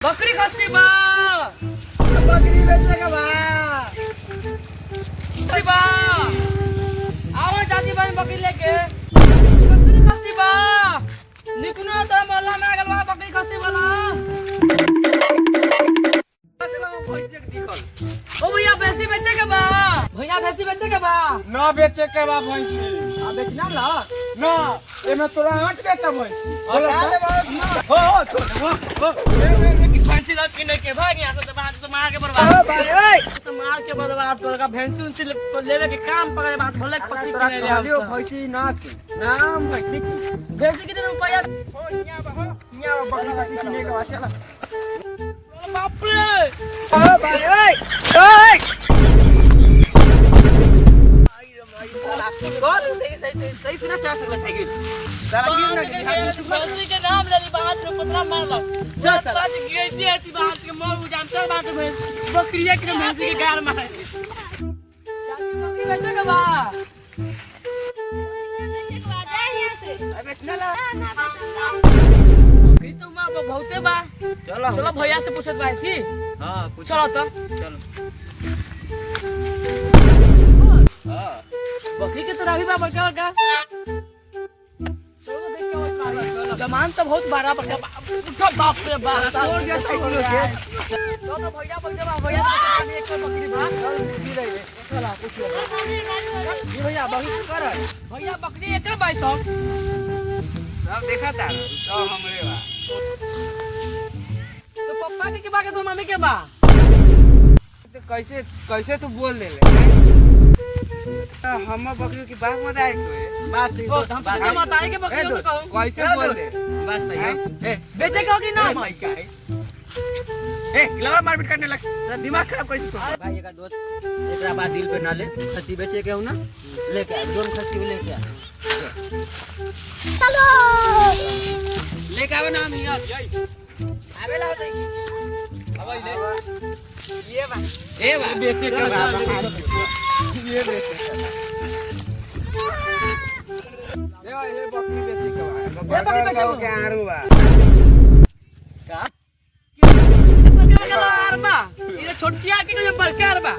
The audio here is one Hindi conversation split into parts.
बकरी खस्सी बा, बकरी बेचेगा बा, खस्सी बा, आओ दादी बहन बकरी लेके, बकरी खस्सी बा, निकुनो तो मोहल्ला में आगल बा बकरी खस्सी वाला। ओ भैया भैंसी बेचेगा बा, भैया भैंसी बेचेगा बा, ना बेचे के बा भैंसी आ बेचना ला, ना एमे तोरा हट देता भैंसी हो भैंसी रख के नहीं के भाग यहाँ से तो मार के बर्बाद, तो मार के बर्बाद करेगा। भैंसी उनसे लेवे के काम पकड़े बात भले खस्सी तोरा किने ले कहलियो आओ। भैंसी ना के नाम भैंसी की भैंसी कितने रुपया? हो यहाँ बा बकरी खस्सी किने के बा चला बाप रे, ओ भाई ओए कौन सही से ना चला सकला साइकिल सारा गिर ना भैंसी के नाम ले ली बात में पतरा मार लो। जा साला। आज गिरती है ती बात के मोर उजाम चल बात में बकरिया के भैंसी के गार मारे। चाची बकरी बेचेगा बा, अबे चला बकरी तो मां बहुते बा। चलो चलो भैया से पूछत बाई थी। हां चलो तो चलो हां बकरी के तरह भी बा बड़का बड़का। जमान तो बहुत बड़ा बड़का उठो बाप रे बाप छोड़ दिया साइकिल के तो भैया बड़का बा भैया एक बकरी बा गिर रही है चला पूछ ले जी भैया बकरी कर भैया बकरी एक बाई सौ सब देखा था सब हमरे बा तो पप्पा के बा के तो मम्मी के बा तो कैसे कैसे तू बोल ले हम बकरी की बात मत आए बात सही ओ हम तो माताई के बकरी तो कहूं कैसे बोल ले बात सही है ए बेटे का कि ना माई का है ए गिलावा मारपीट करने लग तेरा दिमाग खराब कर तू भाई एक दोस्त एकरा बाद दिल पे ना ले खस्सी बेचे के हो ना लेके आ जोन खस्सी लेके आ लेके आवे ना हम यहां जाई आवे ला होतै की अब ले ये बा ए बा बेचे के बा ये बेचे ये बकरी बेचे के बा बकरी बेचे के आरू बा का बा ये छोटकी आर के जो बड़का आर बा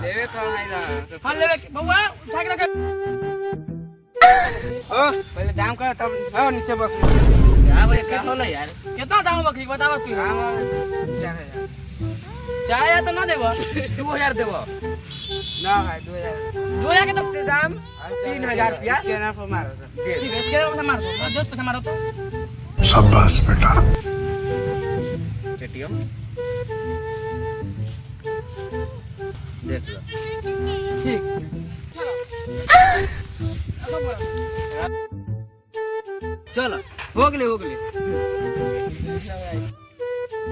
लेवे तो है ना हां लेवे बउआ उठा के रख ओ पहले दाम कर तब हो नीचे बकरी क्या बोले क्या होला यार कितना दाम बकरी बताओ तू दाम चाहे तो ना देबो 2000 देबो ना भाई 2000 जोया के तो दाम 3000 रुपया केना पर मारो ठीक है इसके में मार दो दोस्त पैसा मारो तो शाबाश बेटा पेटीएम देख लो ठीक चलो हो गले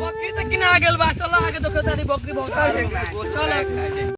बकरी तक किना गेल बा चलो आगे देखो तारी बकरी बहुत चलो